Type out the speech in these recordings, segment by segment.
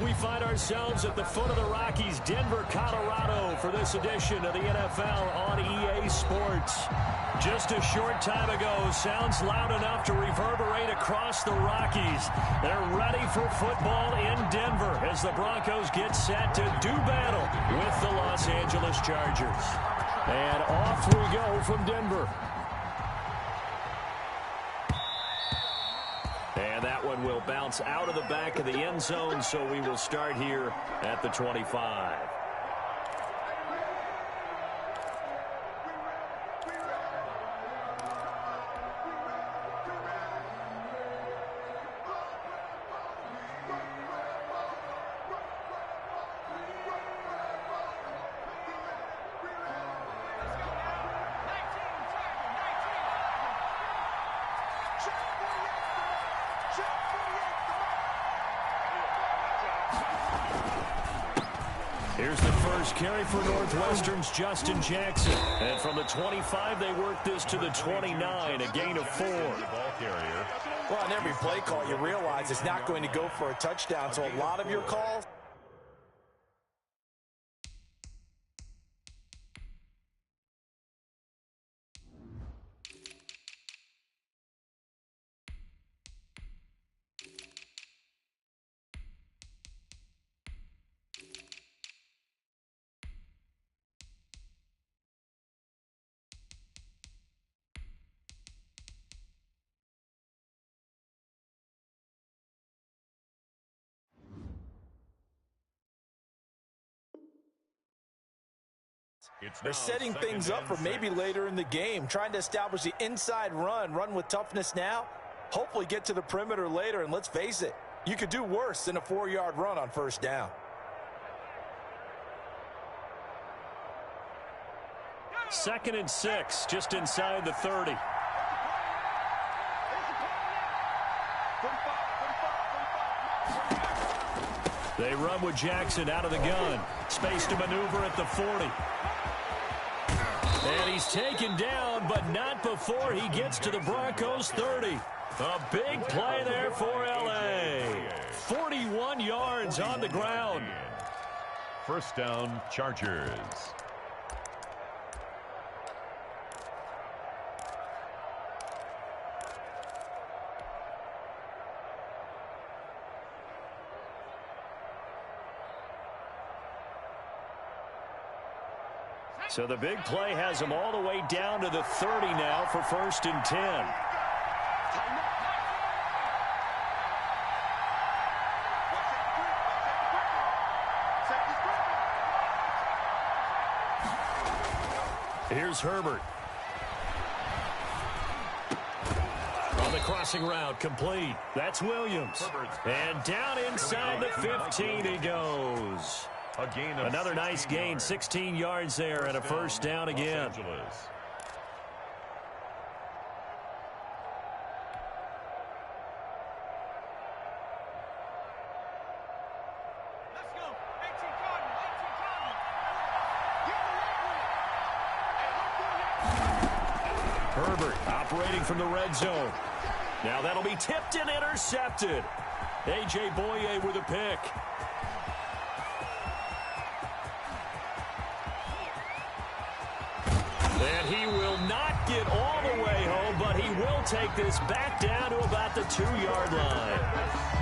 We find ourselves at the foot of the Rockies, Denver, Colorado, for this edition of the NFL on EA Sports. Just a short time ago, sounds loud enough to reverberate across the Rockies. They're ready for football in Denver as the Broncos get set to do battle with the Los Angeles Chargers. And off we go from Denver. And that one will bounce out of the back of the end zone, so we will start here at the 25. Here's the first carry for Northwestern's Justin Jackson. And from the 25, they work this to the 29, a gain of 4. Well, on every play call, you realize it's not going to go for a touchdown, so a lot of your calls. They're setting things up for maybe later in the game, trying to establish the inside run with toughness now, hopefully get to the perimeter later, and let's face it, you could do worse than a 4-yard run on first down. Second and 6, just inside the 30. They run with Jackson out of the gun. Space to maneuver at the 40. And he's taken down, but not before he gets to the Broncos' 30. A big play there for L.A. 41 yards on the ground. First down, Chargers. So the big play has him all the way down to the 30 now for first and 10. Here's Herbert. On the crossing route, complete. That's Williams. And down inside the 15 he goes. Another nice gain, 16 yards there, and a first down again. Herbert operating from the red zone. Now that'll be tipped and intercepted. A.J. Boye with a pick. And he will not get all the way home, but he will take this back down to about the 2-yard line.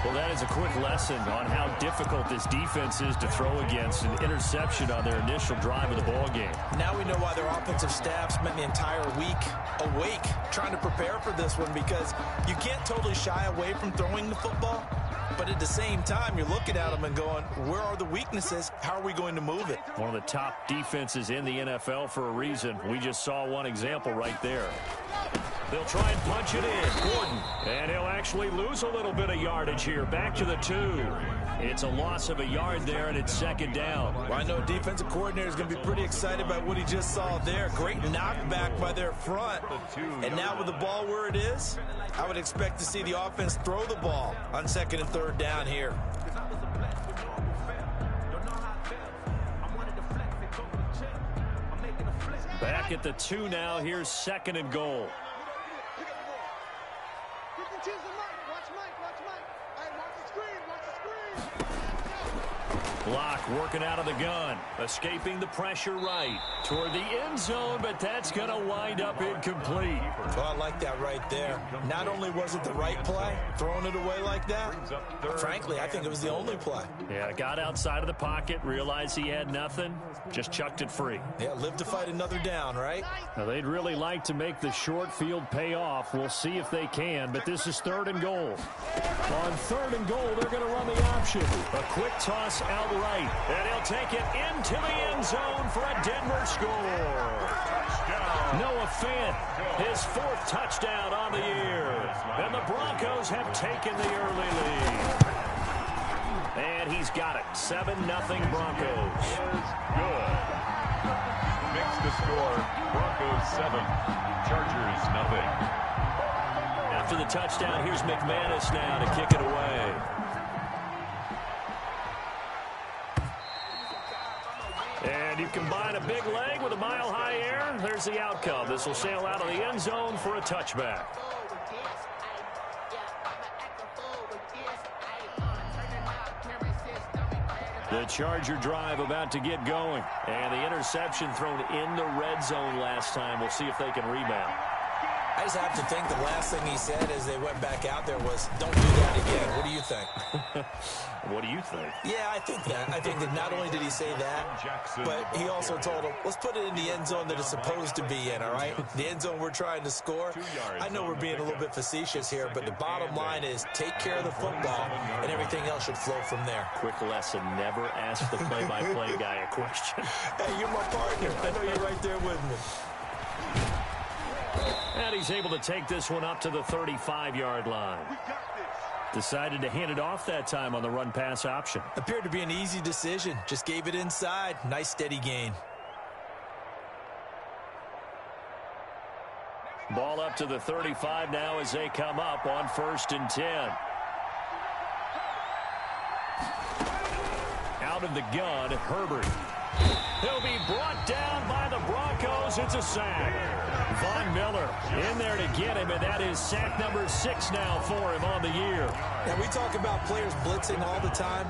Well, that is a quick lesson on how difficult this defense is to throw against an interception on their initial drive of the ball game. Now we know why their offensive staff spent the entire week awake trying to prepare for this one, because you can't totally shy away from throwing the football. But at the same time, you're looking at them and going, where are the weaknesses? How are we going to move it? One of the top defenses in the NFL for a reason. We just saw one example right there. They'll try and punch it in. Gordon. And he'll actually lose a little bit of yardage here. Back to the 2. It's a loss of a yard there, and it's second down. Well, I know defensive coordinator is going to be pretty excited about what he just saw there. Great knockback by their front. And now with the ball where it is, I would expect to see the offense throw the ball on second and third down here. Back at the 2 now. Here's second and goal. Block working out of the gun. Escaping the pressure right. Toward the end zone, but that's going to wind up incomplete. Well, I like that right there. Not only was it the right play, throwing it away like that, but frankly, I think it was the only play. Yeah, got outside of the pocket, realized he had nothing, just chucked it free. Yeah, live to fight another down, right? Now, they'd really like to make the short field pay off. We'll see if they can, but this is 3rd and goal. On 3rd and goal, they're going to run the option. A quick toss out right, and he'll take it into the end zone for a Denver score. Noah Fant, his 4th touchdown on the year. And the Broncos have taken the early lead. And he's got it. 7-0 Broncos. Good. Makes the score. Broncos 7, Chargers nothing. After the touchdown, here's McManus now to kick it away. And you combine a big leg with a mile-high air. There's the outcome. This will sail out of the end zone for a touchback. The Charger drive about to get going. And the interception thrown in the red zone last time. We'll see if they can rebound. I just have to think the last thing he said as they went back out there was, don't do that again. What do you think? What do you think? Yeah, I think that. I think that not only did he say that, but he also told him, let's put it in the end zone that it's supposed to be in, all right? The end zone we're trying to score. I know we're being a little bit facetious here, but the bottom line is take care of the football, and everything else should flow from there. Quick lesson, never ask the play-by-play guy a question. Hey, you're my partner. I know you're right there with me. And he's able to take this one up to the 35-yard line. Decided to hand it off that time on the run-pass option. Appeared to be an easy decision. Just gave it inside. Nice, steady gain. Ball up to the 35 now as they come up on 1st and 10. Out of the gun, Herbert. He'll be brought down by the Broncos. It's a sack. Von Miller in there to get him, and that is sack number 6 now for him on the year. And we talk about players blitzing all the time.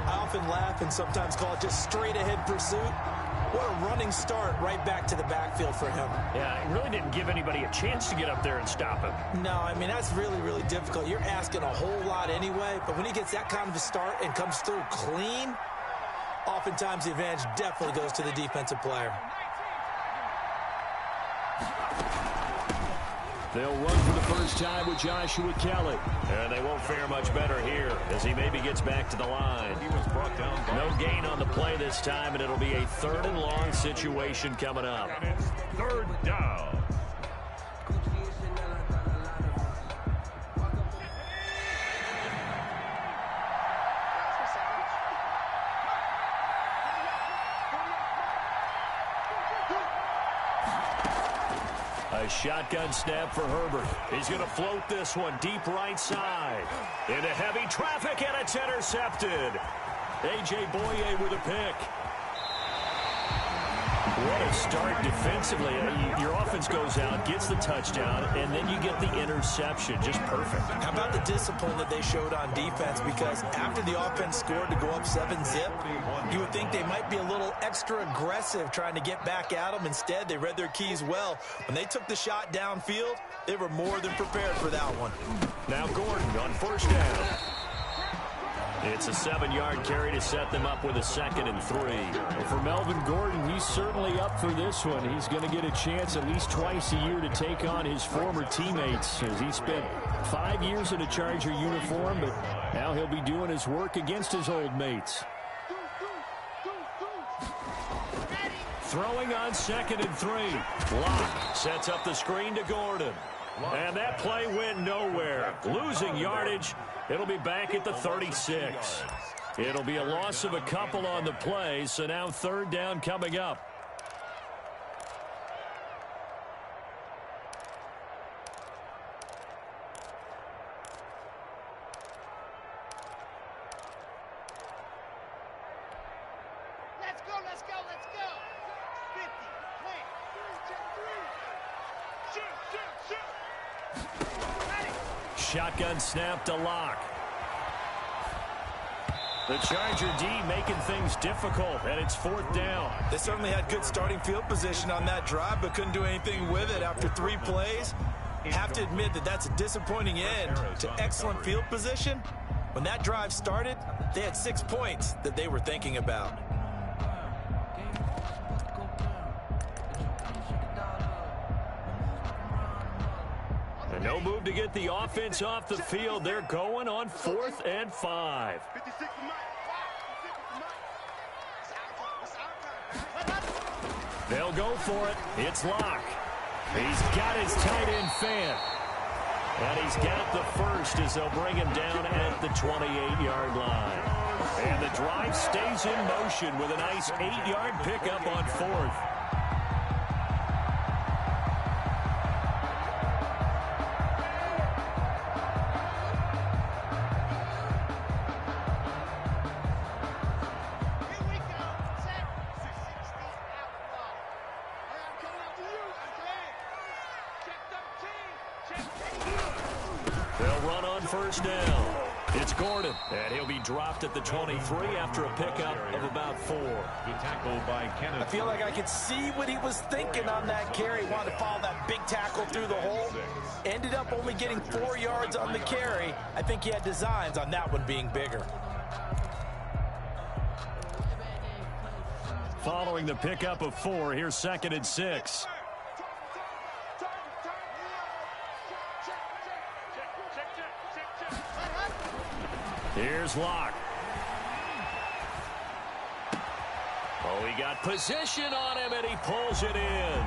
I often laugh and sometimes call it just straight-ahead pursuit. What a running start right back to the backfield for him. Yeah, it really didn't give anybody a chance to get up there and stop him. No, I mean, that's really, really difficult. You're asking a whole lot anyway, but when he gets that kind of a start and comes through clean, oftentimes the advantage definitely goes to the defensive player. They'll run for the first time with Joshua Kelly. And they won't fare much better here as he maybe gets back to the line. He was brought down. No gain on the play this time, and it'll be a 3rd and long situation coming up. And it's 3rd down. A shotgun snap for Herbert. He's going to float this one deep right side. Into heavy traffic, and it's intercepted. A.J. Boye with a pick. What a start defensively. Your offense goes out, gets the touchdown, and then you get the interception. Just perfect. How about the discipline that they showed on defense? Because after the offense scored to go up 7-zip, you would think they might be a little extra aggressive trying to get back at them. Instead, they read their keys well. When they took the shot downfield, they were more than prepared for that one. Now Gordon on 1st down. It's a 7-yard carry to set them up with a 2nd and 3. Well, for Melvin Gordon, he's certainly up for this one. He's going to get a chance at least twice a year to take on his former teammates, as he spent 5 years in a Charger uniform, but now he'll be doing his work against his old mates. Throwing on 2nd and 3. Lock sets up the screen to Gordon. And that play went nowhere. Losing yardage. It'll be back at the 36. It'll be a loss of a couple on the play, so now 3rd down coming up. Let's go, let's go, let's go. 50, 20, 3, shoot, shoot, shoot. Ready. Shotgun snap to Lock. The Charger D making things difficult, and it's 4th down. They certainly had good starting field position on that drive, but couldn't do anything with it after 3 plays. Have to admit that that's a disappointing end to excellent field position. When that drive started, they had 6 points that they were thinking about. And no move to get the offense off the field. They're going on 4th and 5. They'll go for it. It's Locke. He's got his tight end fan. And he's got the first as they'll bring him down at the 28-yard line. And the drive stays in motion with a nice 8-yard pickup on 4th. First down. It's Gordon, and he'll be dropped at the 23 after a pickup of about 4. The tackle by Kenneth. I feel like I could see what he was thinking on that carry. Wanted to follow that big tackle through the hole. Ended up only getting 4 yards on the carry. I think he had designs on that one being bigger. Following the pickup of 4, here's 2nd and 6. Here's Locke. Oh, he got position on him, and he pulls it in.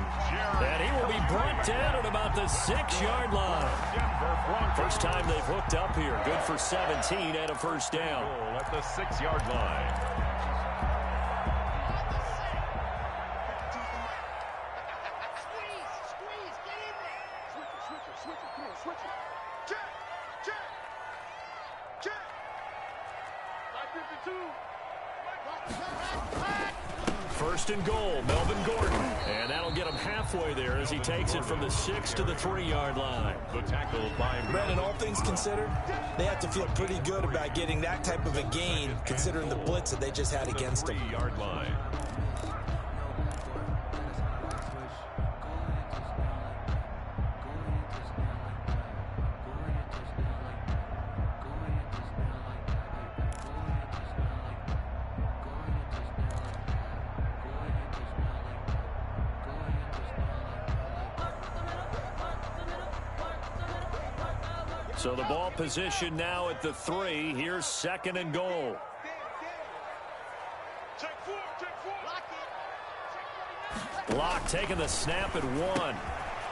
And he will be brought down at about the 6-yard line. First time they've hooked up here. Good for 17 and a first down. At the 6-yard line. First and goal, Melvin Gordon. And that'll get him halfway there as he takes it from the 6 to the 3-yard line. The tackle by Brandon, all things considered, they have to feel pretty good about getting that type of a gain considering the blitz that they just had against them. 3-yard line. So the ball position now at the 3. Here's 2nd and goal. Locke taking the snap at 1.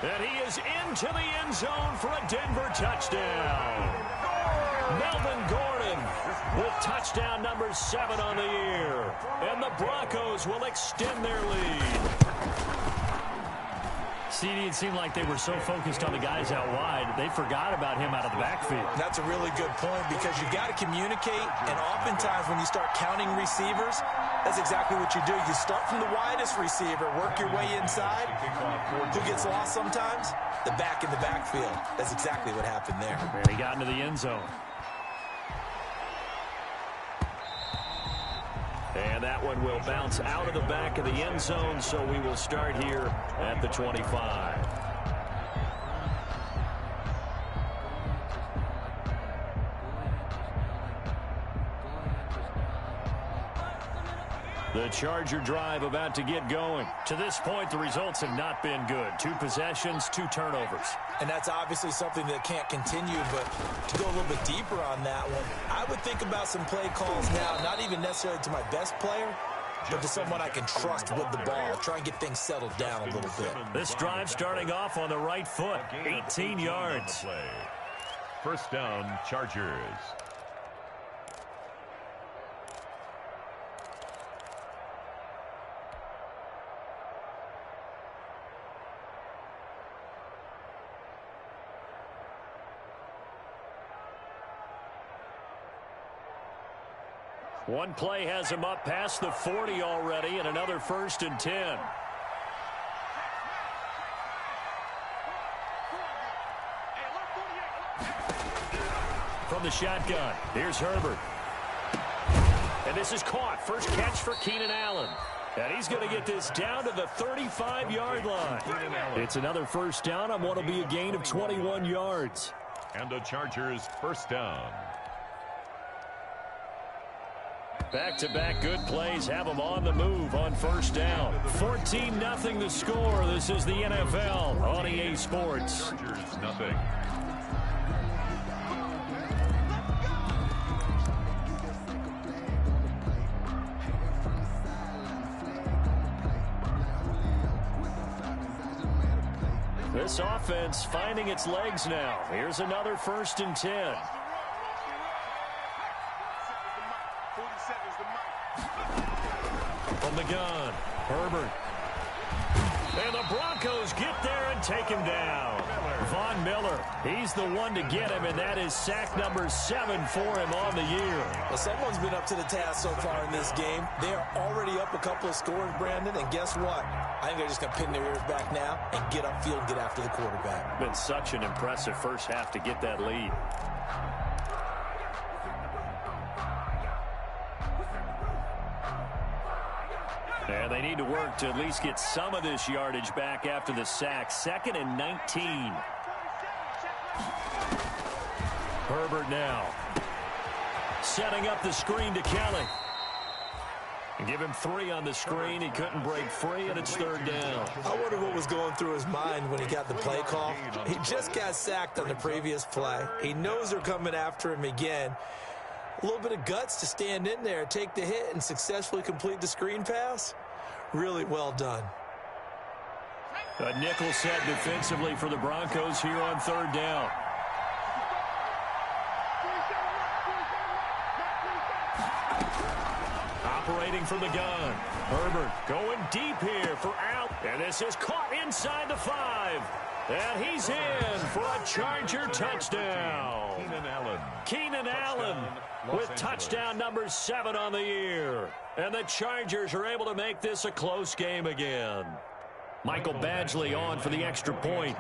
And he is into the end zone for a Denver touchdown. Melvin Gordon with touchdown number 7 on the year. And the Broncos will extend their lead. CD, it seemed like they were so focused on the guys out wide, they forgot about him out of the backfield. That's a really good point because you've got to communicate, and oftentimes when you start counting receivers, that's exactly what you do. You start from the widest receiver, work your way inside. Who gets lost sometimes? The back in the backfield. That's exactly what happened there. And he got into the end zone. And that one will bounce out of the back of the end zone, so we will start here at the 25. The Charger drive about to get going. To this point, the results have not been good. 2 possessions, 2 turnovers. And that's obviously something that can't continue, but to go a little bit deeper on that one, I would think about some play calls now, not even necessarily to my best player, but to someone I can trust with the ball. Try and get things settled down a little bit. This drive starting off on the right foot, 18 yards. First down, Chargers. One play has him up past the 40 already, and another 1st and 10. From the shotgun, here's Herbert. And this is caught. First catch for Keenan Allen. And he's going to get this down to the 35-yard line. It's another first down on what will be a gain of 21 yards. And the Chargers first down. Back-to-back good plays have them on the move on first down. 14-0 the score. This is the NFL on EA Sports. Chargers nothing. This offense finding its legs now. Here's another 1st and 10. From the gun, Herbert. And the Broncos get there and take him down. Von Miller, he's the one to get him, and that is sack number 7 for him on the year. Well, someone's been up to the task so far in this game. They are already up a couple of scores, Brandon, and guess what? I think they're just going to pin their ears back now and get upfield and get after the quarterback. Been such an impressive first half to get that lead. And they need to work to at least get some of this yardage back after the sack. 2nd and 19. Herbert now. Setting up the screen to Kelly. Give him 3 on the screen. He couldn't break free, and it's 3rd down. I wonder what was going through his mind when he got the play call. He just got sacked on the previous play. He knows they're coming after him again. A little bit of guts to stand in there, take the hit, and successfully complete the screen pass. Really well done. A nickel set defensively for the Broncos here on 3rd down. Operating from the gun. Herbert going deep here for out. And this is caught inside the 5. And he's in for a Charger touchdown. Keenan Allen with touchdown number 7 on the year. And the Chargers are able to make this a close game again. Michael Badgley on for the extra point.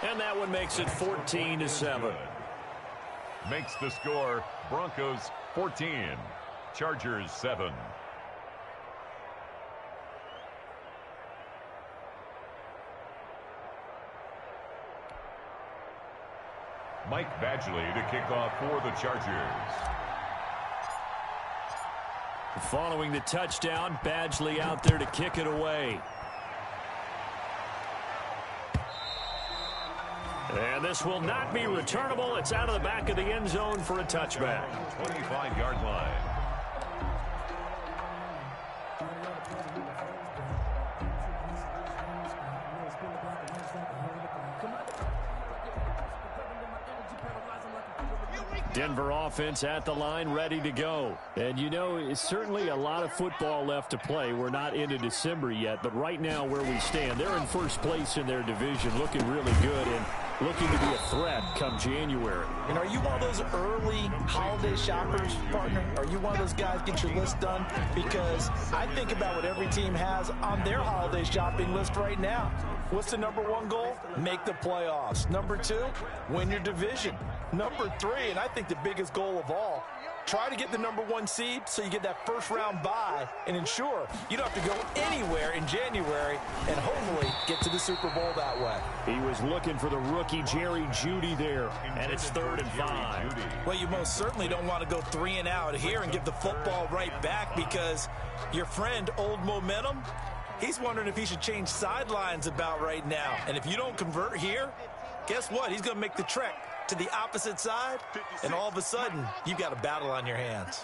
And that one makes it 14-7. Makes the score Broncos 14, Chargers 7. Mike Badgley to kick off for the Chargers. Following the touchdown, Badgley out there to kick it away. And this will not be returnable. It's out of the back of the end zone for a touchback. 25-yard line. Denver offense at the line, ready to go. And, you know, it's certainly a lot of football left to play. We're not into December yet, but right now where we stand, they're in first place in their division, looking really good and looking to be a threat come January. And are you one of those early holiday shoppers, partner? Are you one of those guys get your list done? Because I think about what every team has on their holiday shopping list right now. What's the number 1 goal? Make the playoffs. Number 2, win your division. Number 3, and I think the biggest goal of all, try to get the number 1 seed so you get that first-round bye and ensure you don't have to go anywhere in January and hopefully get to the Super Bowl that way. He was looking for the rookie Jerry Jeudy there, and it's 3rd and 5. Well, you most certainly don't want to go 3 and out here and give the football right back because your friend, Old Momentum, he's wondering if he should change sidelines about right now. And if you don't convert here, guess what? He's going to make the trek to the opposite side, and all of a sudden, you've got a battle on your hands.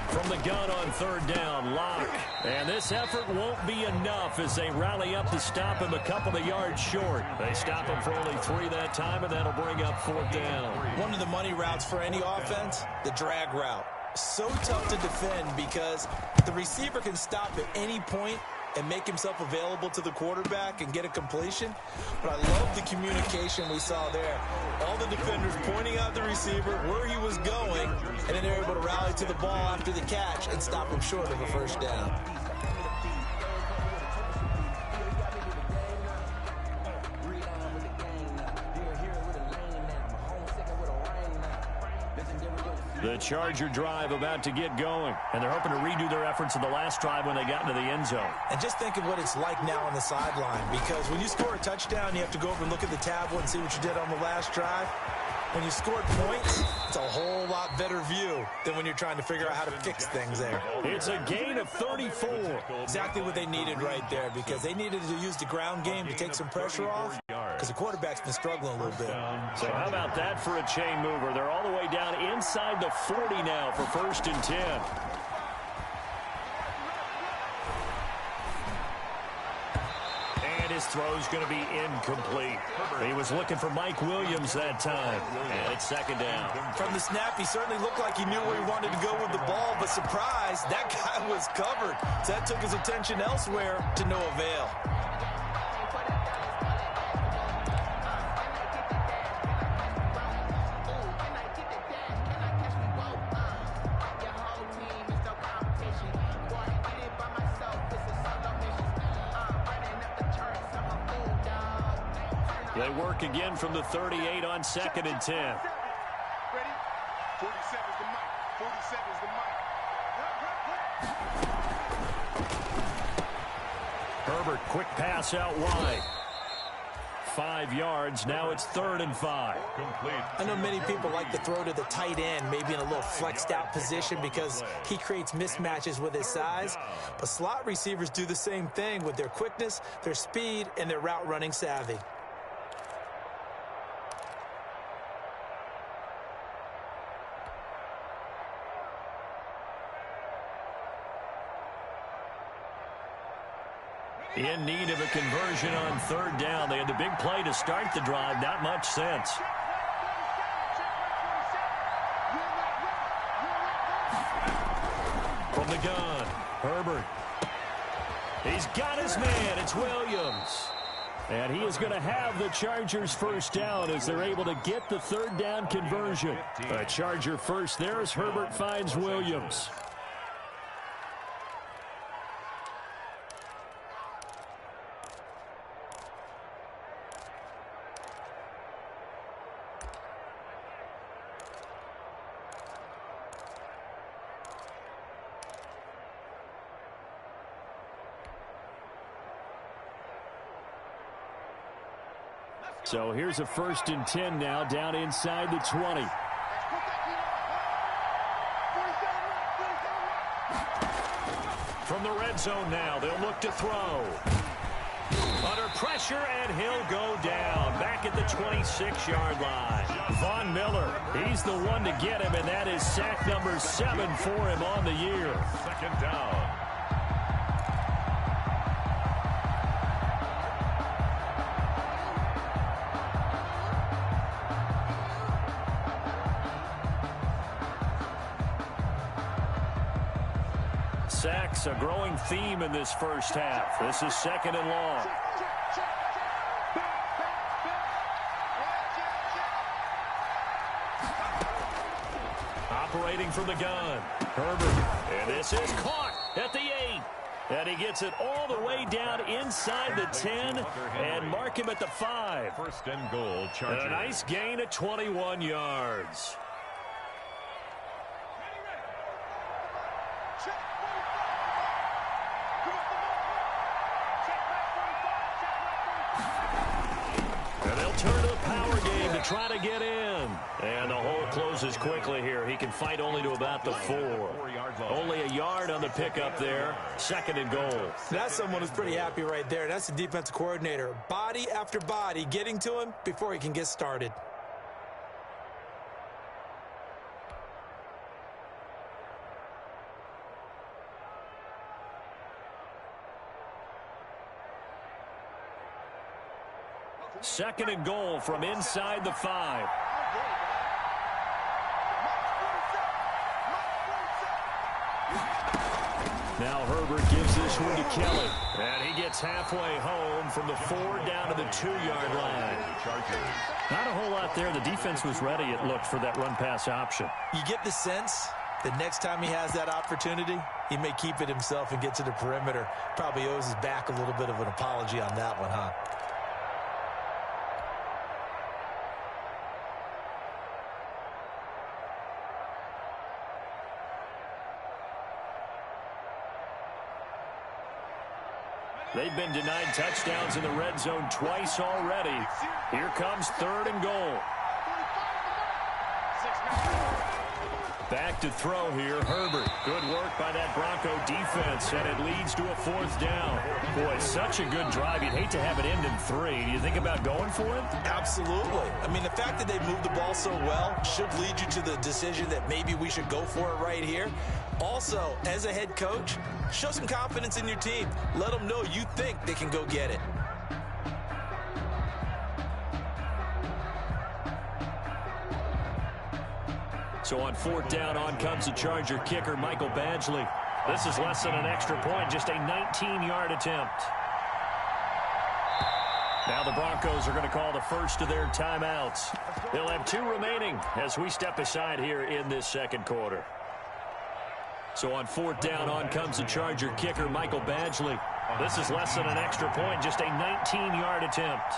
From the gun on 3rd down, Locke. And this effort won't be enough as they rally up to stop him a couple of yards short. They stop him for only 3 that time, and that'll bring up 4th down. One of the money routes for any offense, the drag route. So tough to defend because the receiver can stop at any point and make himself available to the quarterback and get a completion. But I love the communication we saw there. All the defenders pointing out the receiver where he was going, and then they're able to rally to the ball after the catch and stop him short of a first down. The Charger drive about to get going, and they're hoping to redo their efforts in the last drive when they got into the end zone. And just think of what it's like now on the sideline, because when you score a touchdown, you have to go over and look at the tablet and see what you did on the last drive. When you scored points, it's a whole lot better view than when you're trying to figure out how to fix things there. It's a gain of 34. Exactly what they needed right there, because they needed to use the ground game to take some pressure off, because the quarterback's been struggling a little bit. So how about that for a chain mover? They're all the way down inside the 40 now for 1st and 10. And his throw's going to be incomplete. He was looking for Mike Williams that time. And it's 2nd down. From the snap, he certainly looked like he knew where he wanted to go with the ball, but surprise, that guy was covered. So that took his attention elsewhere to no avail. They work again from the 38 on 2nd and 10. Ready? 47's the mic. 47's the mic. Herbert, quick pass out wide. 5 yards. Now it's 3rd and 5. Complete. I know many people like to throw to the tight end, maybe in a little flexed out position because he creates mismatches with his size. But slot receivers do the same thing with their quickness, their speed, and their route running savvy. In need of a conversion on 3rd down. They had the big play to start the drive. Not much sense. From the gun, Herbert. He's got his man. It's Williams. And he is going to have the Chargers 1st down as they're able to get the 3rd down conversion. A Charger first there as Herbert finds Williams. So here's a 1st and 10 now down inside the 20. From the red zone now, they'll look to throw. Under pressure, and he'll go down. Back at the 26-yard line. Von Miller, he's the one to get him, and that is sack number 7 for him on the year. 2nd down. Sacks, a growing theme in this first half. This is 2nd and long. Operating from the gun, Herbert. And this is caught at the 8. And he gets it all the way down inside the 10 and mark him at the 5. 1st and goal, Chargers. And a nice gain of 21 yards. And they'll turn to the power game to try to get in. And the hole closes quickly here. He can fight only to about the 4. Only a yard on the pickup there. 2nd and goal. That's someone who's pretty happy right there. That's the defensive coordinator. Body after body getting to him before he can get started. Second and goal from inside the 5. Now Herbert gives this one to Kelly. And he gets halfway home from the 4 down to the 2-yard line. Not a whole lot there. The defense was ready, it looked, for that run-pass option. You get the sense that next time he has that opportunity, he may keep it himself and get to the perimeter. Probably owes his back a little bit of an apology on that one, huh? They've been denied touchdowns in the red zone twice already. Here comes 3rd and goal. Back to throw here, Herbert. Good work by that Bronco defense, and it leads to a 4th down. Boy, such a good drive. You'd hate to have it end in 3. Do you think about going for it? Absolutely. I mean, the fact that they moved the ball so well should lead you to the decision that maybe we should go for it right here. Also, as a head coach, show some confidence in your team. Let them know you think they can go get it. So on 4th down, on comes the Charger kicker, Michael Badgley. This is less than an extra point, just a 19-yard attempt. Now the Broncos are going to call the first of their timeouts. They'll have 2 remaining as we step aside here in this 2nd quarter. So on 4th down, on comes the Charger kicker, Michael Badgley. This is less than an extra point, just a 19-yard attempt.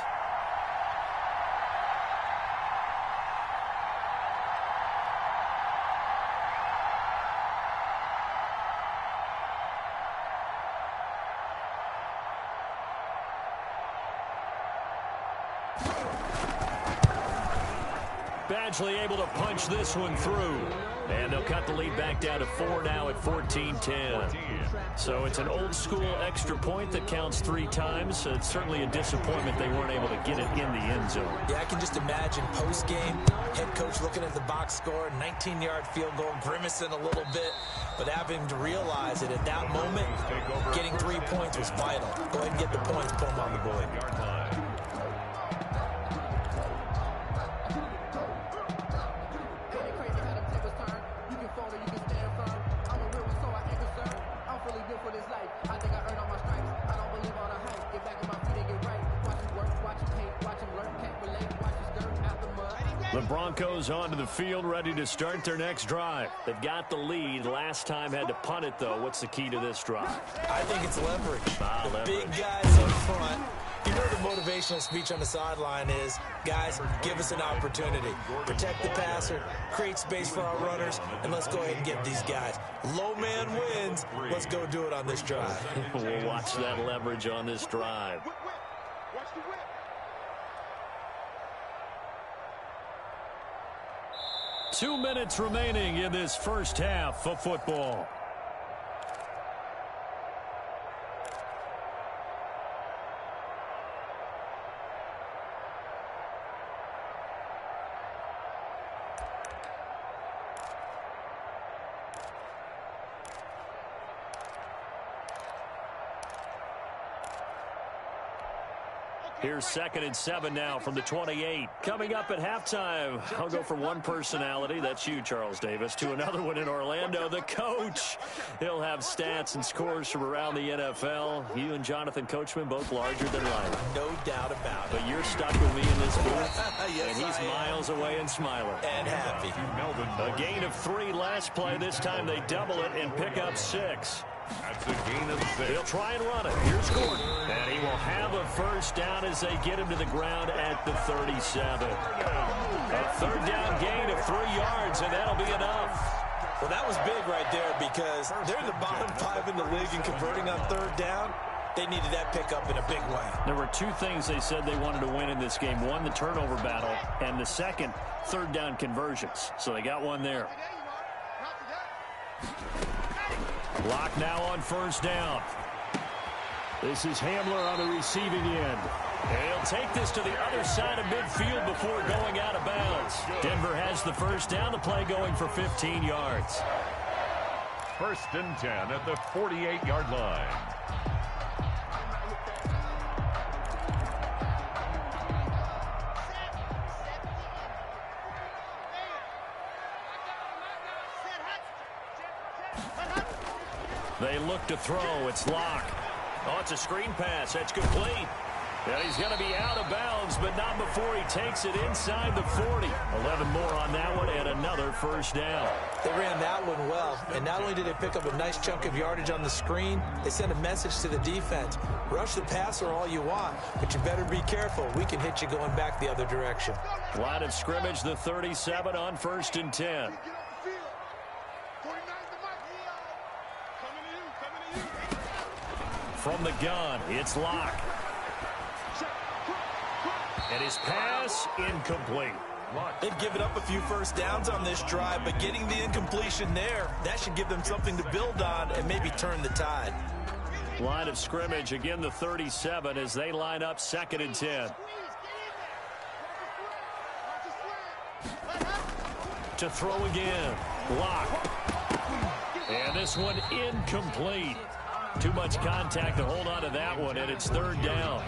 Badgley able to punch this one through. And they'll cut the lead back down to 4 now at 14-10. So it's an old-school extra point that counts 3 times. So it's certainly a disappointment they weren't able to get it in the end zone. Yeah, I can just imagine post-game, head coach looking at the box score, 19-yard field goal, grimacing a little bit, but having to realize that at that moment, getting 3 points was vital. Go ahead and get the points, put them on the board. The Broncos onto the field, ready to start their next drive. They've got the lead. Last time had to punt it, though. What's the key to this drive? I think it's leverage. The leverage. Big guys up front. You know the motivational speech on the sideline is, guys, give us an opportunity. Protect the passer, create space for our runners, and let's go ahead and get these guys. Low man wins. Let's go do it on this drive. We'll watch that leverage on this drive. Watch the whip. 2 minutes remaining in this first half of football. Here's 2nd and 7 now from the 28. Coming up at halftime, I'll go from one personality, that's you, Charles Davis, to another one in Orlando, the coach. He'll have stats and scores from around the NFL. You and Jonathan Coachman, both larger than life. No doubt about it. But you're stuck with me in this booth, Yes, and he's miles away and smiling. And happy. A gain of 3 last play. This time they double it and pick up 6. That's a gain of 6. He'll try and run it. Here's Gordon. And he will have a first down as they get him to the ground at the 37. A 3rd down gain of 3 yards, and that'll be enough. Well, that was big right there because they're in the bottom 5 in the league in converting on 3rd down. They needed that pickup in a big way. There were 2 things they said they wanted to win in this game. One, the turnover battle, and the second, 3rd down conversions. So they got one there. Lock now on 1st down. This is Hamler on the receiving end. He'll take this to the other side of midfield before going out of bounds. Denver has the first down. The play going for 15 yards. 1st and 10 at the 48-yard line. They look to throw. It's Locke. Oh, it's a screen pass. That's complete. And he's going to be out of bounds, but not before he takes it inside the 40. 11 more on that one and another first down. They ran that one well, and not only did they pick up a nice chunk of yardage on the screen, they sent a message to the defense. Rush the passer all you want, but you better be careful. We can hit you going back the other direction. Line of scrimmage, the 37 on 1st and 10. From the gun, it's Locke. And his pass incomplete. They've given up a few first downs on this drive, but getting the incompletion there, that should give them something to build on and maybe turn the tide. Line of scrimmage, again the 37 as they line up 2nd and 10. To throw again. Locke. And this one incomplete. Too much contact to hold on to that one, and it's 3rd down.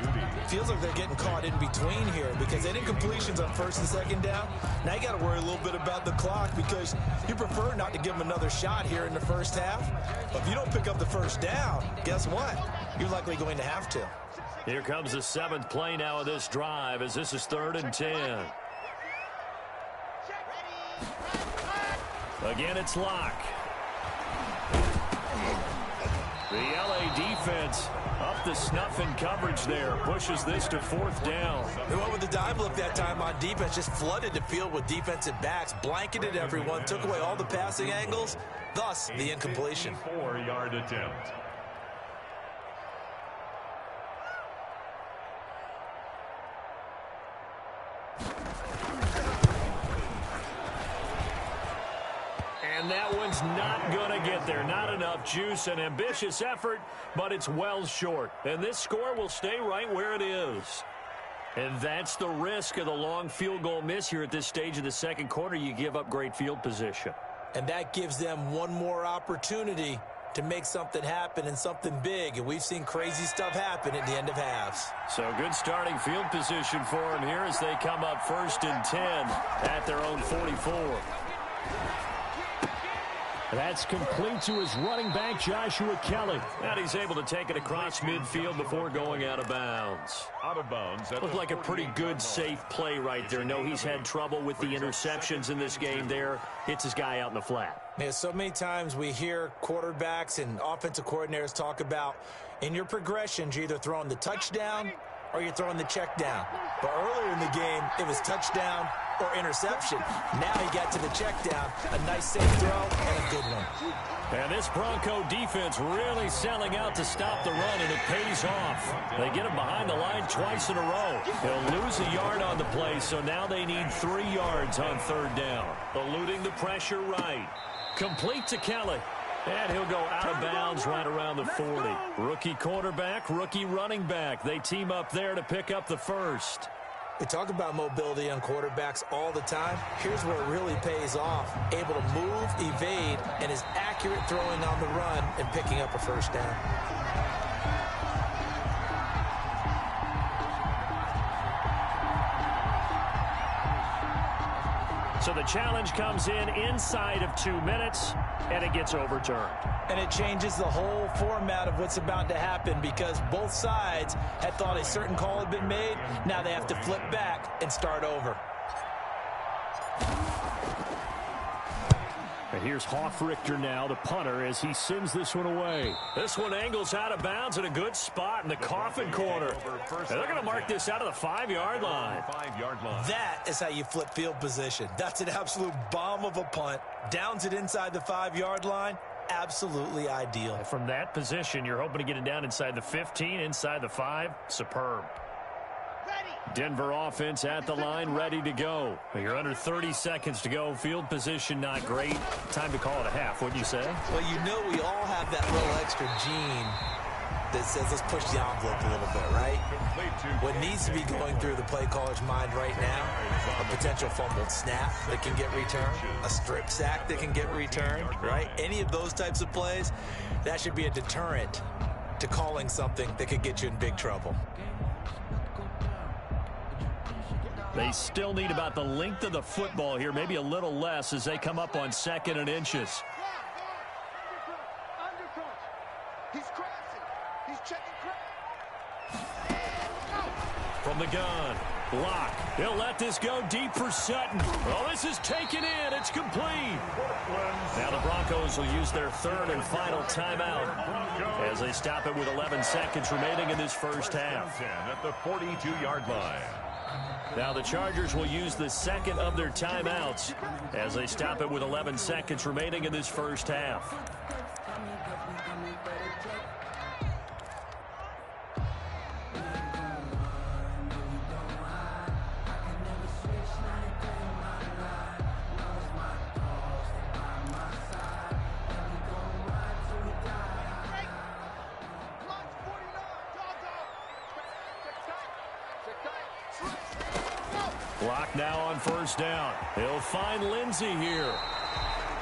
Feels like they're getting caught in between here because they did completions on 1st and 2nd down. Now you got to worry a little bit about the clock because you prefer not to give them another shot here in the first half. But if you don't pick up the first down, guess what? You're likely going to have to. Here comes the 7th play now of this drive as this is 3rd and 10. Again, it's Locke. The LA defense up the snuff in coverage there. Pushes this to 4th down. They went with the dime look that time on defense. Just flooded the field with defensive backs. Blanketed everyone. Took away all the passing angles. Thus, the incompletion. 4-yard attempt. And that one's not going to get there. Not enough juice. An ambitious effort, but it's well short. And this score will stay right where it is. And that's the risk of the long field goal miss here at this stage of the 2nd quarter. You give up great field position. And that gives them one more opportunity to make something happen and something big. And we've seen crazy stuff happen at the end of halves. So good starting field position for them here as they come up 1st and 10 at their own 44. That's complete to his running back, Joshua Kelly. And he's able to take it across midfield before going out of bounds. Out of bounds. Looked like a pretty good, safe play right there. No, he's had trouble with the interceptions in this game there. Hits his guy out in the flat. Yeah, so many times we hear quarterbacks and offensive coordinators talk about in your progressions, you're either throwing the touchdown or you're throwing the check down. But earlier in the game, it was touchdown or interception. Now he got to the check down. A nice safe throw and a good one. And this Bronco defense really selling out to stop the run, and it pays off. They get him behind the line twice in a row. He'll lose a yard on the play, so now they need 3 yards on 3rd down. Eluding the pressure right. Complete to Kelly. And he'll go out of bounds right around the 40. Rookie quarterback, rookie running back. They team up there to pick up the first. We talk about mobility on quarterbacks all the time. Here's where it really pays off. Able to move, evade, and is accurate throwing on the run and picking up a first down. So the challenge comes in inside of 2 minutes, and it gets overturned. And it changes the whole format of what's about to happen because both sides had thought a certain call had been made. Now they have to flip back and start over. And here's Hoffrichter now, the punter, as he sends this one away. This one angles out of bounds in a good spot in the coffin corner. And they're going to mark this out of the 5-yard line. 5-yard line. That is how you flip field position. That's an absolute bomb of a punt. Downs it inside the 5-yard line. Absolutely ideal. From that position, you're hoping to get it down inside the 15, inside the 5. Superb. Denver offense at the line, ready to go. You're under 30 seconds to go. Field position not great. Time to call it a half, wouldn't you say? Well, you know we all have that little extra gene that says let's push the envelope a little bit, right? What needs to be going through the play caller's mind right now, a potential fumbled snap that can get returned, a strip sack that can get returned, right? Any of those types of plays, that should be a deterrent to calling something that could get you in big trouble. They still need about the length of the football here, maybe a little less as they come up on 2nd and inches. He's crashing. He's checking crash. From the gun, block. He'll let this go deep for Sutton. Oh, this is taken in. It's complete. Now the Broncos will use their third and final timeout as they stop it with 11 seconds remaining in this first half. At the 42-yard line. Now the Chargers will use the second of their timeouts as they stop it with 11 seconds remaining in this first half. Block now on first down. He'll find Lindsey here.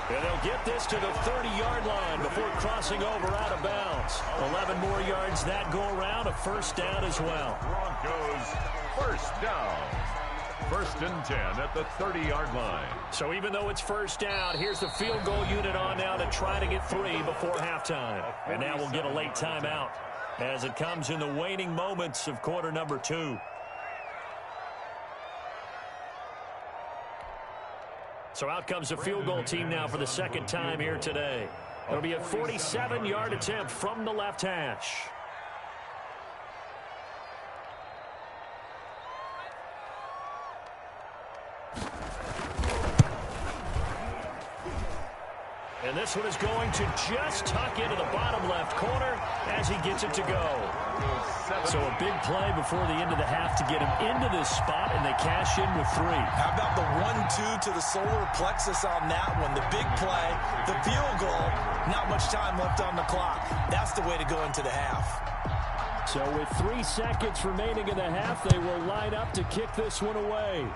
And they'll get this to the 30-yard line before crossing over out of bounds. 11 more yards that go around, a first down as well. Broncos first down. First and 10 at the 30-yard line. So even though it's first down, here's the field goal unit on now to try to get 3 before halftime. And now we'll get a late timeout as it comes in the waning moments of quarter number 2. So out comes the field goal team now for the second time here today. It'll be a 47-yard attempt from the left hash. And this one is going to just tuck into the bottom left corner as he gets it to go. So a big play before the end of the half to get him into this spot, and they cash in with 3. How about the 1-2 to the solar plexus on that one? The big play, the field goal, not much time left on the clock. That's the way to go into the half. So with 3 seconds remaining in the half, they will line up to kick this one away.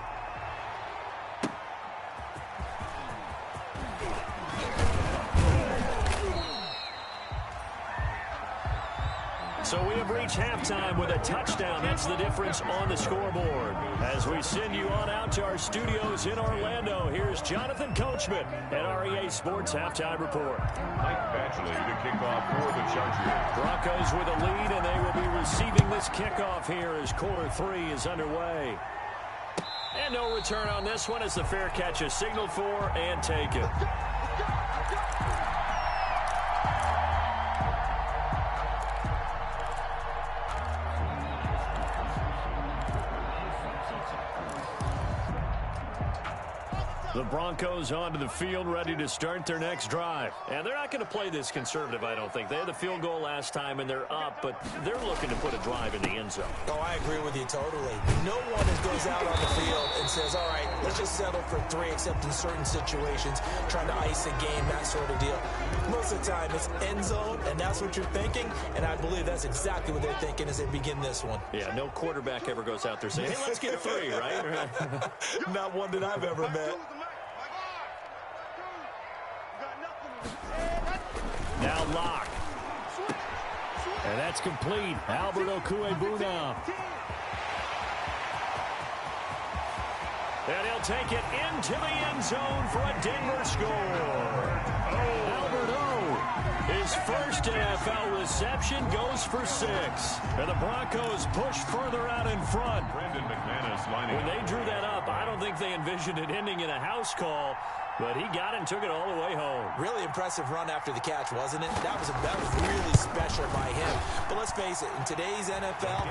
So we have reached halftime with a touchdown. That's the difference on the scoreboard. As we send you on out to our studios in Orlando, here's Jonathan Coachman at our EA Sports Halftime Report. Mike Badgley to kick off for the Chargers. Broncos with a lead, and they will be receiving this kickoff here as quarter 3 is underway. And no return on this one as the fair catch is signaled for and taken. The Broncos onto the field, ready to start their next drive. And they're not going to play this conservative, I don't think. They had the field goal last time, and they're up, but they're looking to put a drive in the end zone. Oh, I agree with you totally. No one goes out on the field and says, all right, let's just settle for 3, except in certain situations, trying to ice a game, that sort of deal. Most of the time, it's end zone, and that's what you're thinking, and I believe that's exactly what they're thinking as they begin this one. Yeah, no quarterback ever goes out there saying, hey, let's get 3, right? Not one that I've ever met. Now Locke. And that's complete. Albert Okuebuna. And he'll take it into the end zone for a Denver score. Albert O, his first NFL reception, goes for 6. And the Broncos push further out in front. Brandon McManus lining When they drew that up, I don't think they envisioned it ending in a house call. But he got it and took it all the way home. Really impressive run after the catch, wasn't it? That was really special by him. But let's face it, in today's NFL,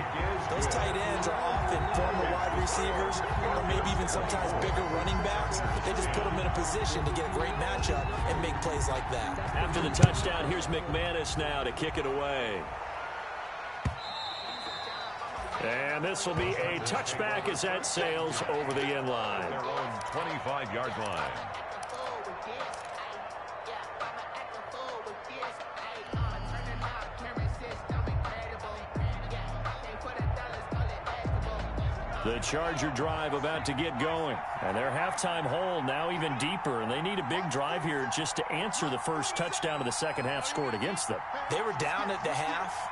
those tight ends are often former wide receivers or maybe even sometimes bigger running backs. They just put them in a position to get a great matchup and make plays like that. After the touchdown, here's McManus now to kick it away. And this will be a touchback as that sails over the end line. their own 25-yard line. The Charger drive about to get going. And their halftime hole now even deeper. And they need a big drive here just to answer the first touchdown of the second half scored against them. They were down at the half.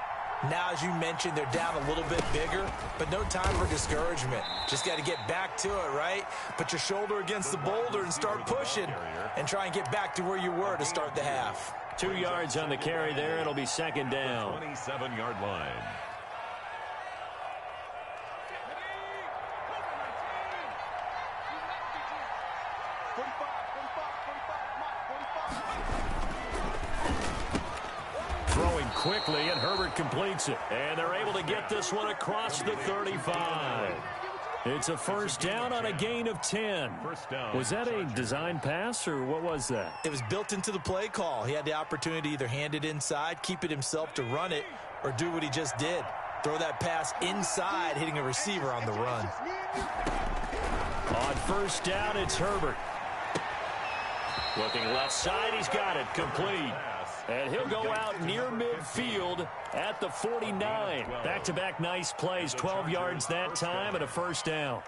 Now, as you mentioned, they're down a little bit bigger, but no time for discouragement. Just got to get back to it, right? Put your shoulder against the boulder and start pushing and try and get back to where you were to start the half. 2 yards on the carry there. It'll be second down. 27-yard line. Throwing quickly, and Herbert completes it. And they're able to get this one across the 35. It's a first down on a gain of 10. Was that a design pass, or what was that? It was built into the play call. He had the opportunity to either hand it inside, keep it himself to run it, or do what he just did. Throw that pass inside, hitting a receiver on the run. On first down, it's Herbert. Looking left side, he's got it, complete. And he'll go out near midfield at the 49. Back-to-back nice plays, 12 yards that time and a first down.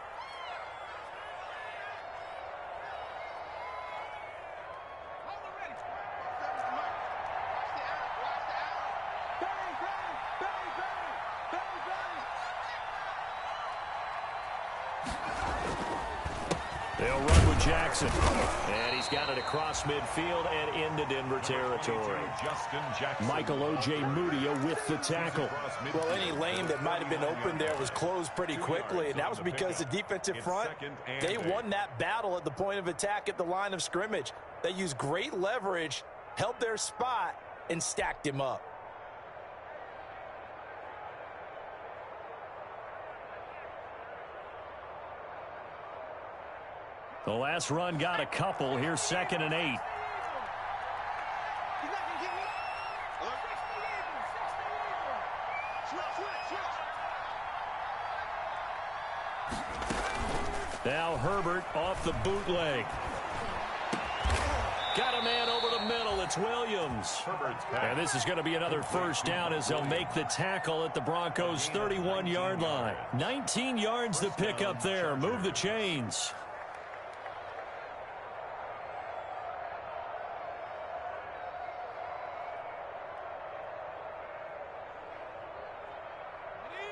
They'll run with Jackson. And he's got it across midfield and into Denver territory. Michael O.J. Mudia with the tackle. Well, any lane that might have been open there was closed pretty quickly, and that was because the defensive front, they won that battle at the point of attack at the line of scrimmage. They used great leverage, held their spot, and stacked him up. The last run got a couple. Here's 2nd and 8. Now Herbert off the bootleg. Got a man over the middle. It's Williams. And this is going to be another first down as they'll make the tackle at the Broncos' 31-yard line. 19 yards to pick up there. Move the chains.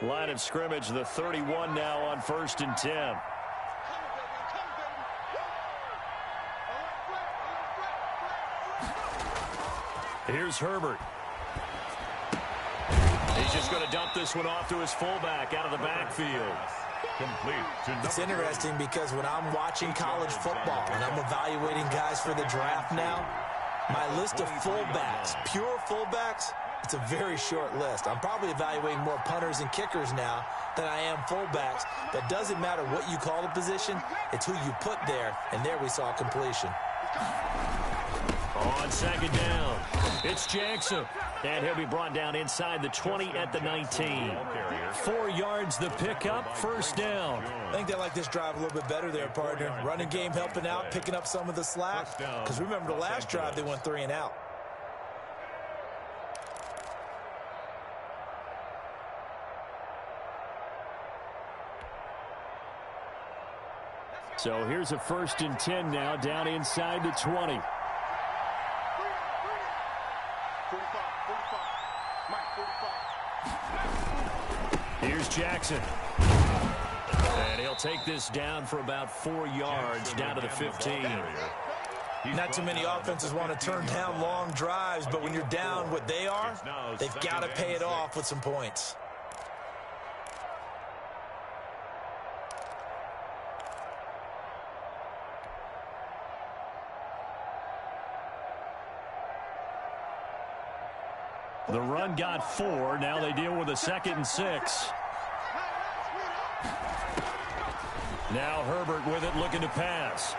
Line of scrimmage, the 31 now on 1st and 10. Here's Herbert. He's just going to dump this one off to his fullback out of the backfield. It's interesting because when I'm watching college football and I'm evaluating guys for the draft now, my list of fullbacks, pure fullbacks, it's a very short list. I'm probably evaluating more punters and kickers now than I am fullbacks. That doesn't matter what you call the position. It's who you put there, and there we saw completion. On 2nd down, it's Jackson. And he'll be brought down inside the 20 at the 19. 4 yards the pickup, first down. I think they like this drive a little bit better there, partner. Running game helping out, picking up some of the slack. Because remember the last drive, they went 3 and out. So here's a 1st and 10 now, down inside the 20. Here's Jackson. And he'll take this down for about 4 yards, down to the 15. Not too many offenses want to turn down long drives, but when you're down what they are, they've got to pay it off with some points. The run got 4. Now they deal with a 2nd and 6. Now Herbert with it, looking to pass.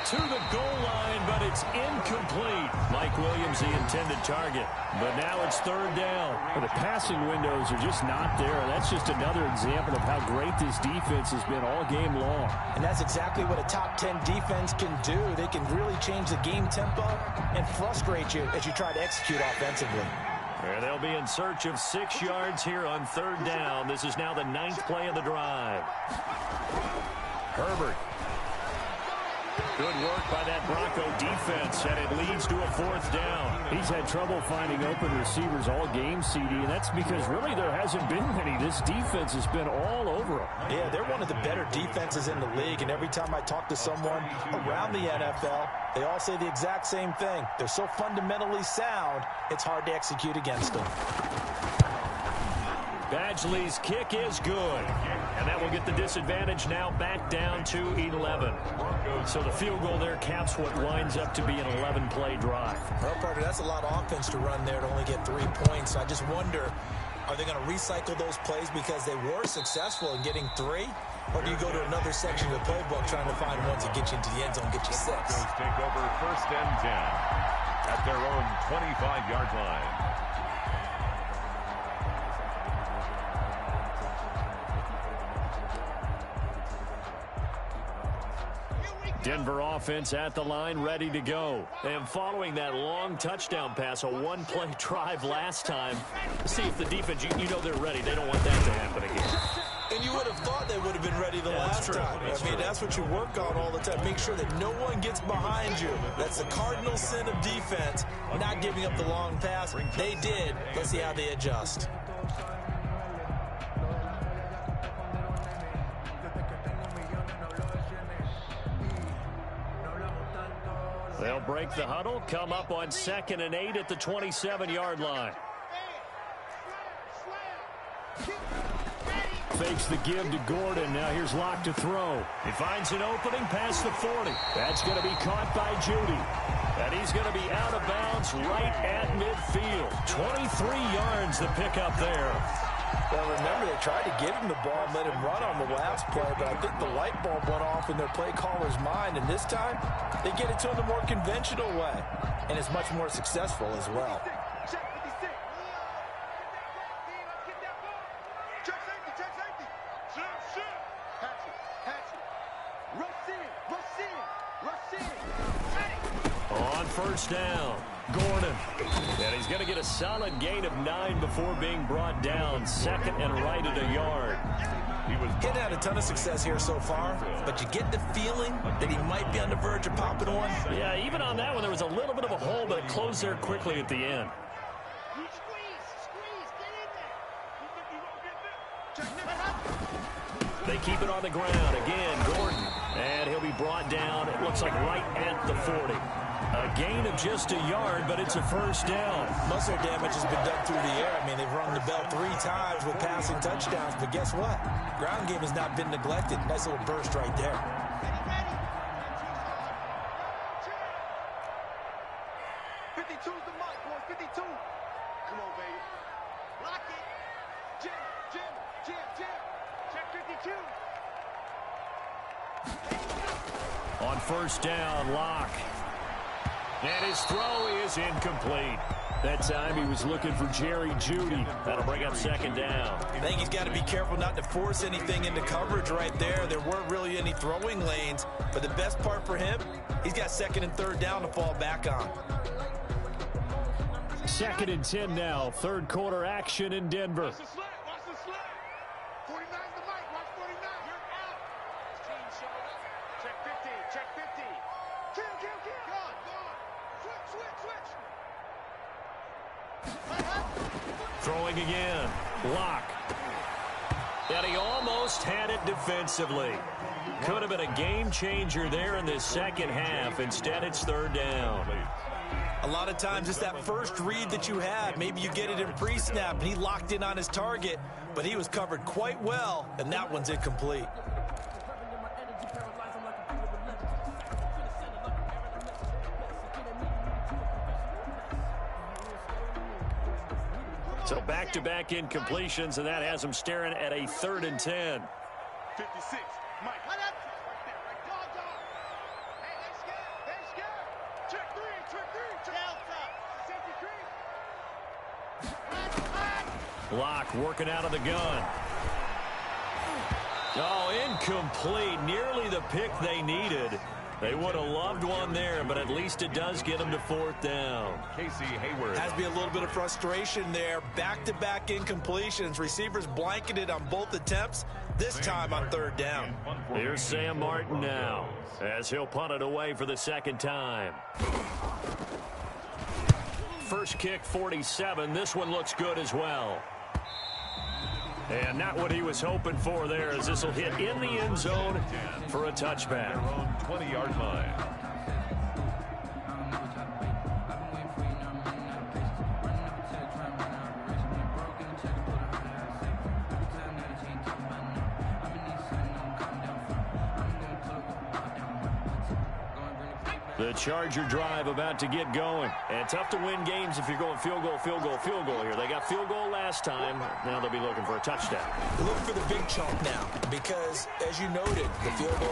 To the goal line, but it's incomplete. Mike Williams, the intended target. But now it's 3rd down. Well, the passing windows are just not there. That's just another example of how great this defense has been all game long. And that's exactly what a top 10 defense can do. They can really change the game tempo and frustrate you as you try to execute offensively. And they'll be in search of 6 yards here on 3rd down. This is now the 9th play of the drive. Herbert. Good work by that Bronco defense, and it leads to a 4th down. He's had trouble finding open receivers all game, CD, and that's because really there hasn't been many. This defense has been all over them. Yeah, they're one of the better defenses in the league, and every time I talk to someone around the NFL, they all say the exact same thing. They're so fundamentally sound, it's hard to execute against them. Badgley's kick is good, and that will get the disadvantage now back down to 11. So the field goal there caps what winds up to be an 11-play drive. Well, partner, that's a lot of offense to run there to only get 3 points. I just wonder, are they going to recycle those plays because they were successful in getting 3? Or do you go to another section of the playbook trying to find ones that get you into the end zone, get you 6? Broncos take over 1st and 10 at their own 25-yard line. Denver offense at the line, ready to go. And following that long touchdown pass, a 1-play drive last time, see if the defense, you know they're ready. They don't want that to happen again. And you would have thought they would have been ready the last time. I mean, that's what you work on all the time. Make sure that no one gets behind you. That's the cardinal sin of defense, not giving up the long pass. They did. Let's see how they adjust. They'll break the huddle, come up on 2nd and 8 at the 27-yard line. Fakes the give to Gordon. Now here's Locke to throw. He finds an opening past the 40. That's going to be caught by Judy. And he's going to be out of bounds right at midfield. 23 yards the pickup there. Well, remember, they tried to give him the ball and let him run on the last play, but I think the light bulb went off in their play caller's mind, and this time they get it to him the more conventional way, and it's much more successful as well. On 1st down, Gordon. And he's going to get a solid gain of 9 before being brought down. 2nd and right at a yard. He's had a ton of success here so far, but you get the feeling that he might be on the verge of popping one. Yeah, even on that one, there was a little bit of a hole, but it closed there quickly at the end. They keep it on the ground. Again, Gordon. And he'll be brought down, it looks like right at the 40. A gain of just a yard, but it's a 1st down. Most of their damage has been done through the air. I mean, they've rung the bell 3 times with passing touchdowns, but guess what? Ground game has not been neglected. Nice little burst right there. On 1st down, Locke. And his throw is incomplete. That time he was looking for Jerry Judy. That'll bring up 2nd down. I think he's got to be careful not to force anything into coverage right there. There weren't really any throwing lanes, but the best part for him, he's got 2nd and 3rd down to fall back on. 2nd and 10 now. 3rd quarter action in Denver. Throwing again. Locke. And he almost had it defensively. Could have been a game changer there in this 2nd half. Instead, it's 3rd down. A lot of times it's that first read that you had. Maybe you get it in pre-snap, and he locked in on his target, but he was covered quite well, and that one's incomplete. So back-to-back incompletions, and that has him staring at a 3rd and 10. 56. Mike. Locke working out of the gun. Oh, incomplete. Nearly the pick they needed. They would have loved one there, but at least it does get them to 4th down. Casey Hayward. Has to be a little bit of frustration there. Back-to-back incompletions. Receivers blanketed on both attempts. this time on third down. Here's Sam Martin now, as he'll punt it away for the second time. First kick, 47. This one looks good as well. And not what he was hoping for there, as this will hit in the end zone for a touchback. Their own 20-yard line. The Charger drive about to get going. And tough to win games if you're going field goal, field goal, field goal here. They got field goal last time. Now they'll be looking for a touchdown. Look for the big chunk now, because as you noted, the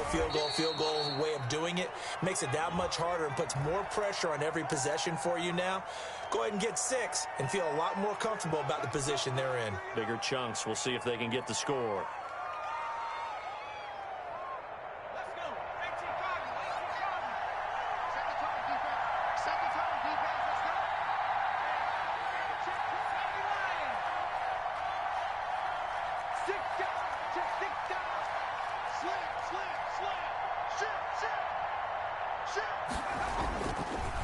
field goal way of doing it makes it that much harder and puts more pressure on every possession for you now. Go ahead and get 6 and feel a lot more comfortable about the position they're in. Bigger chunks. We'll see if they can get the score.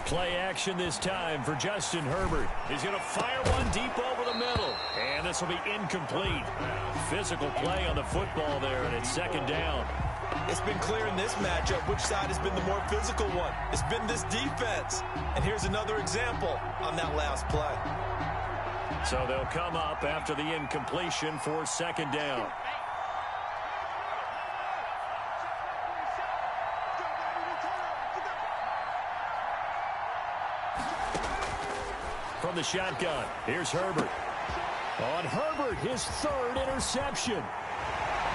Play action this time for Justin Herbert. He's going to fire one deep over the middle. And this will be incomplete. Physical play on the football there, and it's second down. It's been clear in this matchup which side has been the more physical one. It's been this defense. And here's another example on that last play. So they'll come up after the incompletion for second down. From the shotgun, here's Herbert. On Herbert, his third interception.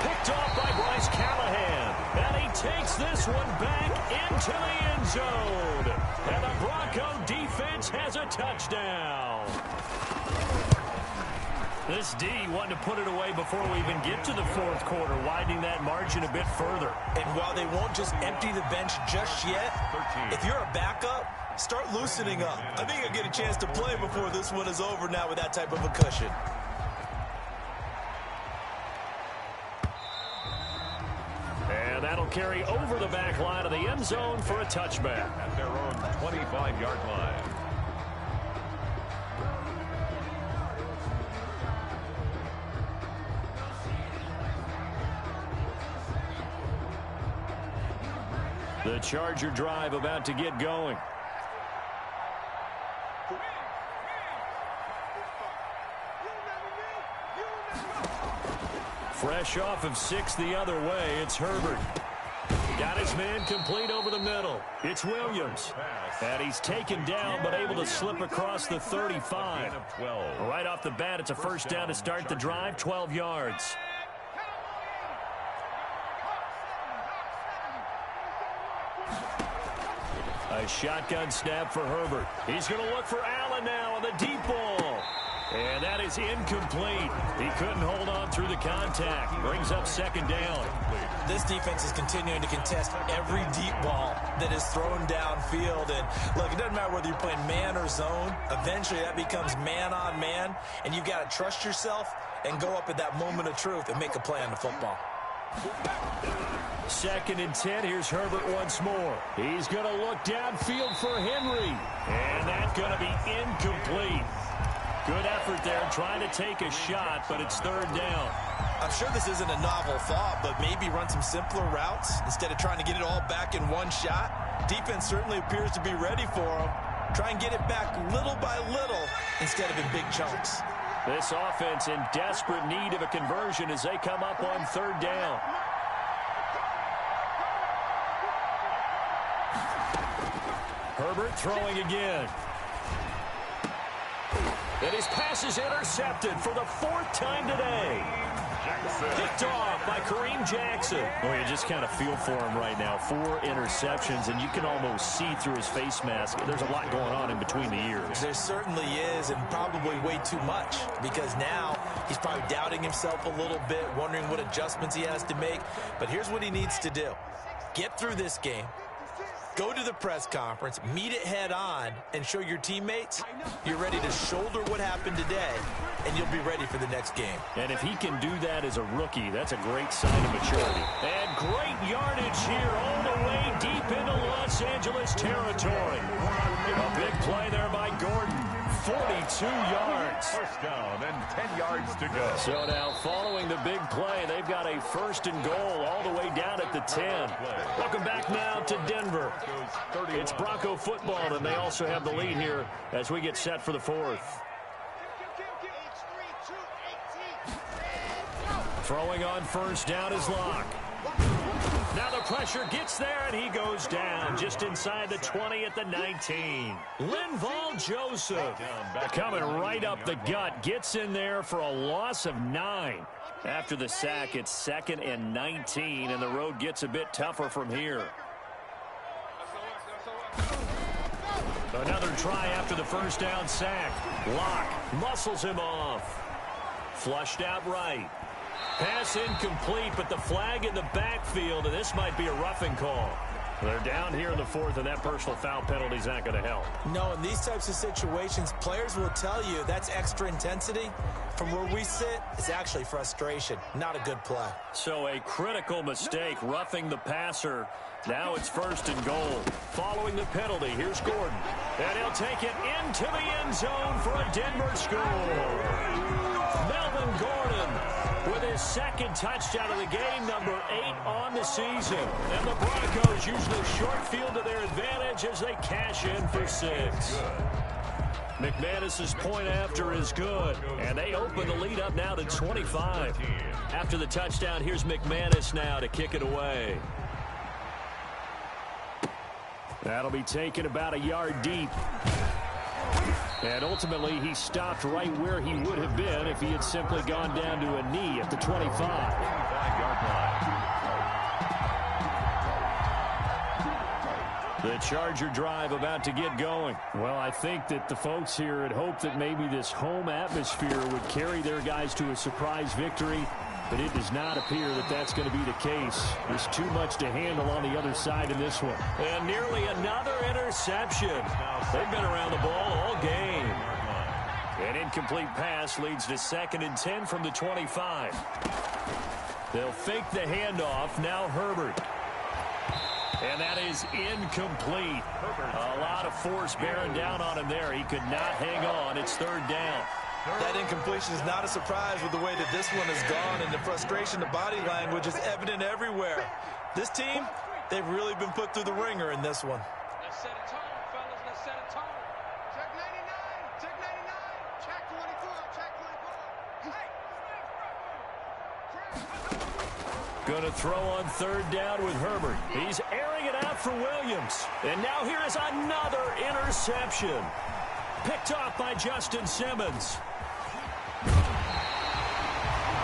Picked off by Bryce Callahan. And he takes this one back into the end zone. And the Bronco defense has a touchdown. This D wanted to put it away before we even get to the fourth quarter, widening that margin a bit further. And while they won't just empty the bench just yet, if you're a backup, start loosening up. I think you'll get a chance to play before this one is over now with that type of a cushion. And that'll carry over the back line of the end zone for a touchback. At their own 25-yard line. The Charger drive about to get going. Fresh off of 6 the other way, it's Herbert. Got his man complete over the middle. It's Williams. And he's taken down, but able to slip across the 35. Right off the bat, it's a first down to start the drive, 12 yards. A shotgun snap for Herbert. He's going to look for Allen now on the deep ball. And that is incomplete. He couldn't hold on through the contact. Brings up second down. This defense is continuing to contest every deep ball that is thrown downfield. And look, it doesn't matter whether you're playing man or zone. Eventually that becomes man on man. And you've got to trust yourself and go up at that moment of truth and make a play on the football. Second and 10. Here's Herbert once more. He's going to look downfield for Henry. And that's going to be incomplete. Good effort there, trying to take a shot, but it's third down. I'm sure this isn't a novel thought, but maybe run some simpler routes instead of trying to get it all back in one shot. Defense certainly appears to be ready for him. Try and get it back little by little instead of in big chunks. This offense in desperate need of a conversion as they come up on third down. Herbert throwing again. And his pass is intercepted for the 4th time today. Picked off by Kareem Jackson. Well, you just kind of feel for him right now. 4 interceptions, and you can almost see through his face mask. There's a lot going on in between the ears. There certainly is, and probably way too much, because now he's probably doubting himself a little bit, wondering what adjustments he has to make. But here's what he needs to do. Get through this game, Go to the press conference, meet it head on, and show your teammates you're ready to shoulder what happened today, and you'll be ready for the next game. And if he can do that as a rookie, that's a great sign of maturity. And great yardage here all the way deep into Los Angeles territory. A big play there by Gordon. 42 yards. First down and 10 yards to go. So now following the big play, they've got a 1st and goal all the way down at the 10. Welcome back now to Denver. It's Bronco football, and they also have the lead here as we get set for the 4th. Throwing on 1st down is Locke. Now the pressure gets there, and he goes down just inside the 20 at the 19. Linval Joseph coming right up the gut. Gets in there for a loss of 9. After the sack, it's 2nd and 19, and the road gets a bit tougher from here. Another try after the 1st down sack. Locke muscles him off. Flushed out right. Pass incomplete, but the flag in the backfield, and this might be a roughing call. They're down here in the 4th, and that personal foul penalty is not going to help. No, in these types of situations, players will tell you that's extra intensity. From where we sit, it's actually frustration, not a good play. So a critical mistake, roughing the passer. Now it's 1st and goal. Following the penalty, here's Gordon. And he'll take it into the end zone for a Denver score. Melvin Gordon with his 2nd touchdown of the game, number 8 on the season. And the Broncos use the short field to their advantage as they cash in for 6. McManus's point after is good, and they open the lead up now to 25. After the touchdown, here's McManus now to kick it away. That'll be taken about a yard deep. And ultimately, he stopped right where he would have been if he had simply gone down to a knee at the 25. 25-yard line. The Charger drive about to get going. Well, I think that the folks here had hoped that maybe this home atmosphere would carry their guys to a surprise victory, but it does not appear that that's going to be the case. There's too much to handle on the other side in this one. And nearly another interception. They've been around the ball all game. An incomplete pass leads to 2nd and 10 from the 25. They'll fake the handoff. Now Herbert. And that is incomplete. A lot of force bearing down on him there. He could not hang on. It's 3rd down. That incompletion is not a surprise with the way that this one has gone, and the frustration, the body language is evident everywhere. This team, they've really been put through the ringer in this one. Let's set a tone, fellas. Let's set a tone. Check 99. Check 99. Check 24. Check 24. Going to throw on 3rd down with Herbert. He's airing it out for Williams. And now here is another interception. Picked off by Justin Simmons.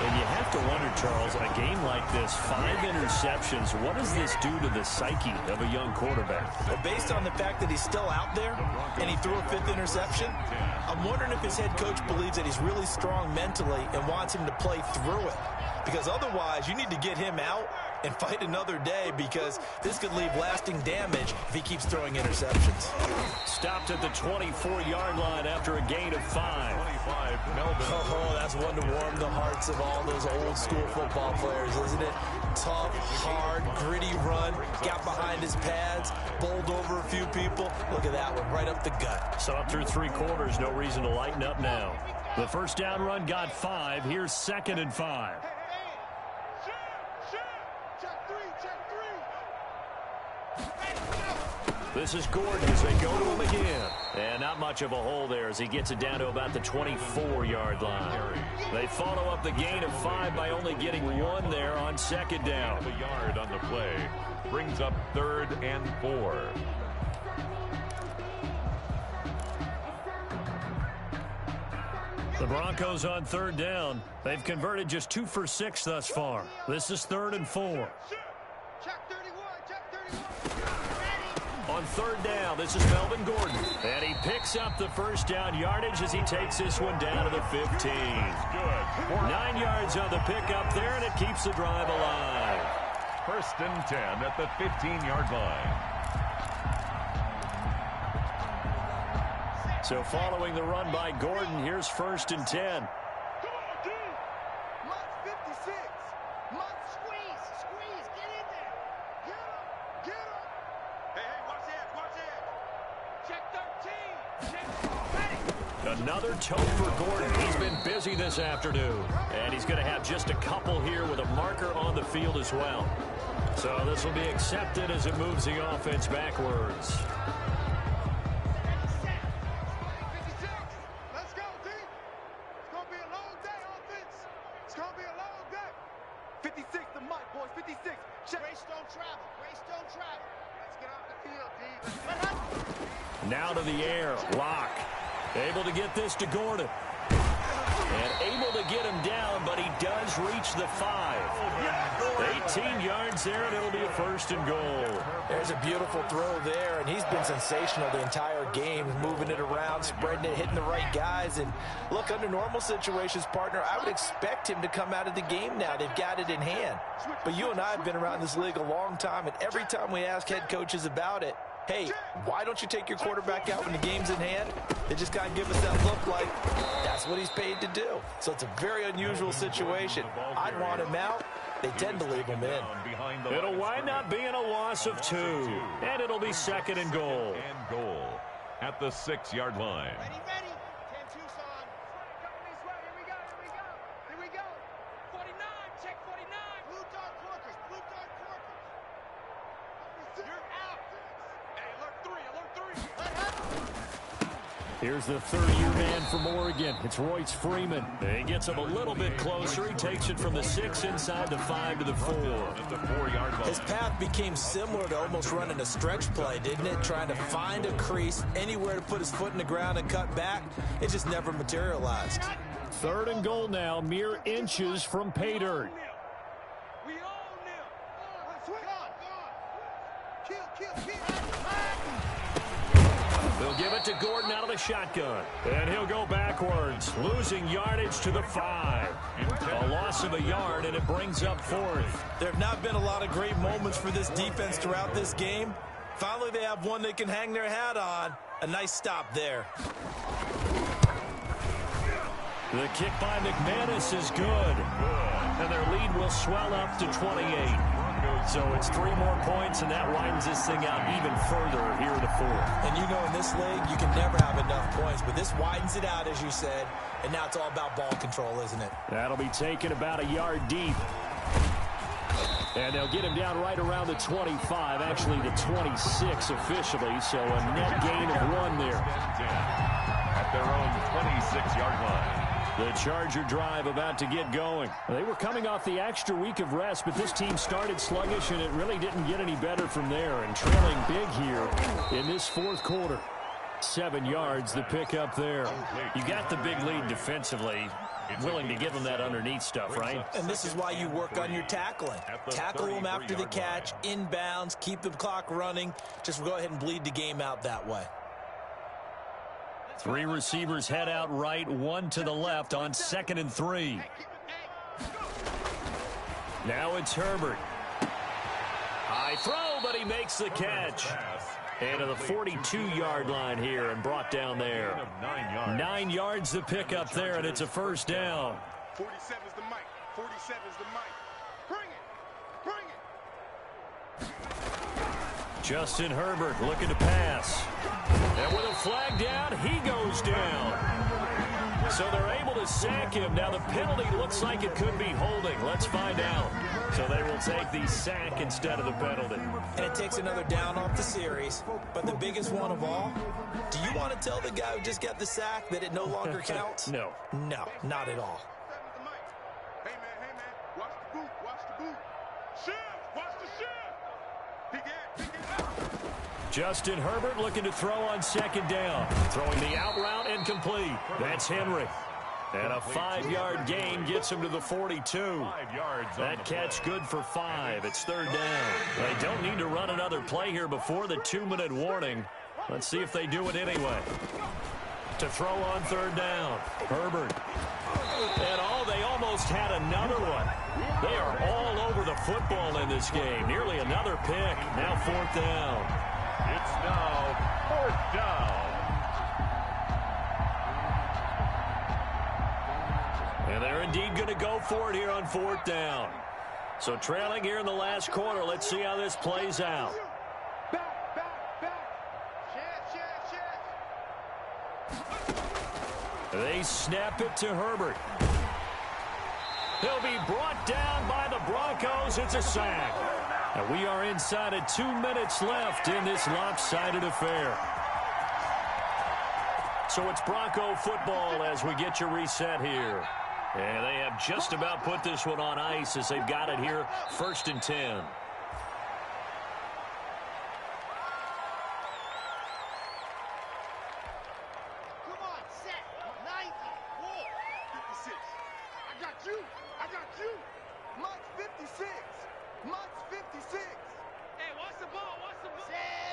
And you have to wonder, Charles, a game like this, 5 interceptions, what does this do to the psyche of a young quarterback? Well, based on the fact that he's still out there and he threw a 5th interception, I'm wondering if his head coach believes that he's really strong mentally and wants him to play through it. Because otherwise, you need to get him out and fight another day, because this could leave lasting damage if he keeps throwing interceptions. Stopped at the 24-yard line after a gain of 5. 25, Melvin. Oh, that's one to warm the hearts of all those old-school football players, isn't it? Tough, hard, gritty run, got behind his pads, bowled over a few people. Look at that one, right up the gut. So up through 3 quarters, no reason to lighten up now. The 1st down run got 5. Here's 2nd and 5. This is Gordon as they go to him again. And not much of a hole there as he gets it down to about the 24-yard line. They follow up the gain of 5 by only getting 1 there on 2nd down. The yard on the play brings up 3rd and 4. The Broncos on 3rd down. They've converted just 2 for 6 thus far. This is 3rd and 4. On 3rd down, this is Melvin Gordon. And he picks up the 1st down yardage as he takes this one down to the 15. Good. 9 yards on the pickup there, and it keeps the drive alive. 1st and 10 at the 15-yard line. So following the run by Gordon, here's 1st and 10. Another toe for Gordon. He's been busy this afternoon. And he's going to have just a couple here with a marker on the field as well. So this will be accepted as it moves the offense backwards. Let's go, D. It's going to be a long day, offense. It's going to be a long day. 56, the mic, boys. 56. Check. Race don't travel. Race don't travel. Let's get off the field, D. Now to the air. Lock. Able to get this to Gordon. And able to get him down, but he does reach the 5. 18 yards there, and it'll be a 1st and goal. There's a beautiful throw there, and he's been sensational the entire game, moving it around, spreading it, hitting the right guys. And look, under normal situations, partner, I would expect him to come out of the game now. They've got it in hand. But you and I have been around this league a long time, and every time we ask head coaches about it, hey, why don't you take your quarterback out when the game's in hand? They just kind of give us that look like that's what he's paid to do. So it's a very unusual situation. I'd want him out. They tend to leave him in. It'll wind up being a loss of 2. And it'll be 2nd and goal. And goal at the 6-yard line. Ready, ready. 10 Tucson. Coming this way. Here we go. Here we go. Here we go. 49. Check 49. Blue dart corkers. Blue dart corkers. You're out. Hey, alert 3. Alert 3. Here's the third-year man from Oregon. It's Royce Freeman. He gets him a little bit closer. He takes it from the 6 inside the 5 to the 4. At the 4-yard line. His path became similar to almost running a stretch play, didn't it? Trying to find a crease, anywhere to put his foot in the ground and cut back. It just never materialized. 3rd and goal now, mere inches from pay dirt. We own them. Swing on. Kill. They'll give it to Gordon out of the shotgun. And he'll go backwards, losing yardage to the 5. A loss of a yard, and it brings up 4th. There have not been a lot of great moments for this defense throughout this game. Finally, they have one they can hang their hat on. A nice stop there. The kick by McManus is good. And their lead will swell up to 28. So it's 3 more points, and that widens this thing out even further here in the 4th. And you know, in this league, you can never have enough points, but this widens it out, as you said, and now it's all about ball control, isn't it? That'll be taken about a yard deep. And they'll get him down right around the 25, actually the 26 officially, so a net gain of 1 there. At their own 26-yard line. The Charger drive about to get going. They were coming off the extra week of rest, but this team started sluggish, and it really didn't get any better from there. And trailing big here in this 4th quarter. 7 yards, the pickup there. You got the big lead defensively. Willing to give them that underneath stuff, right? And this is why you work on your tackling. Tackle them after the catch, inbounds, keep the clock running. Just go ahead and bleed the game out that way. 3 receivers head out right, 1 to the left on 2nd and 3. Now it's Herbert. High throw, but he makes the catch. And to the 42-yard line here and brought down there. 9 yards the pick up there, and it's a 1st down. 47's the mic. 47's the mic. Bring it. Justin Herbert looking to pass. And with a flag down, he goes down. So they're able to sack him. Now the penalty looks like it could be holding. Let's find out. So they will take the sack instead of the penalty. And it takes another down off the series. But the biggest one of all, do you want to tell the guy who just got the sack that it no longer counts? No. No, not at all. 47's the mic. Hey, man. Watch the boot. Watch the boot. Shift. Watch the shift. He get out. Justin Herbert looking to throw on 2nd down. Throwing the out route and complete. That's Henry. And a 5-yard gain gets him to the 42. 5 yards. That catch good for 5. It's 3rd down. They don't need to run another play here before the 2-minute warning. Let's see if they do it anyway. To throw on 3rd down. Herbert. And they almost had another one. They are all over the football in this game. Nearly another pick. Now 4th down. It's now 4th down. indeed going to go for it here on 4th down. So trailing here in the last quarter. Let's see how this plays out. They snap it to Herbert. He'll be brought down by the Broncos. It's a sack. And we are inside of 2 minutes left in this lopsided affair. So it's Bronco football as we get your reset here. And they have just about put this one on ice as they've got it here, 1st and 10.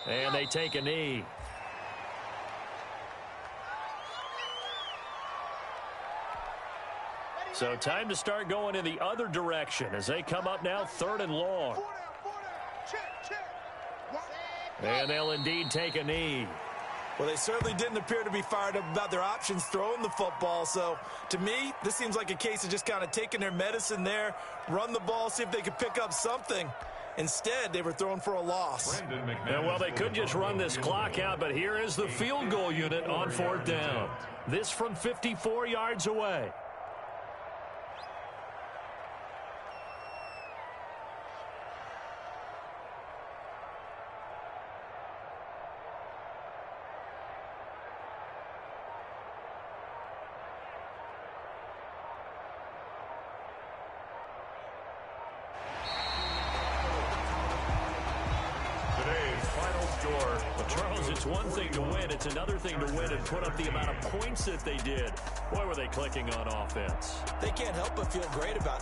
And they take a knee. So time to start going in the other direction as they come up now 3rd and long. And they'll indeed take a knee. Well, they certainly didn't appear to be fired up about their options throwing the football. So, to me, this seems like a case of just kind of taking their medicine there, run the ball, see if they could pick up something. Instead, they were throwing for a loss. And, well, they could just run this clock out, but here is the field goal unit on 4th down. This from 54 yards away. Charles, it's one thing to win. It's another thing to win and put up the amount of points that they did. Boy, were they clicking on offense. They can't help but feel great about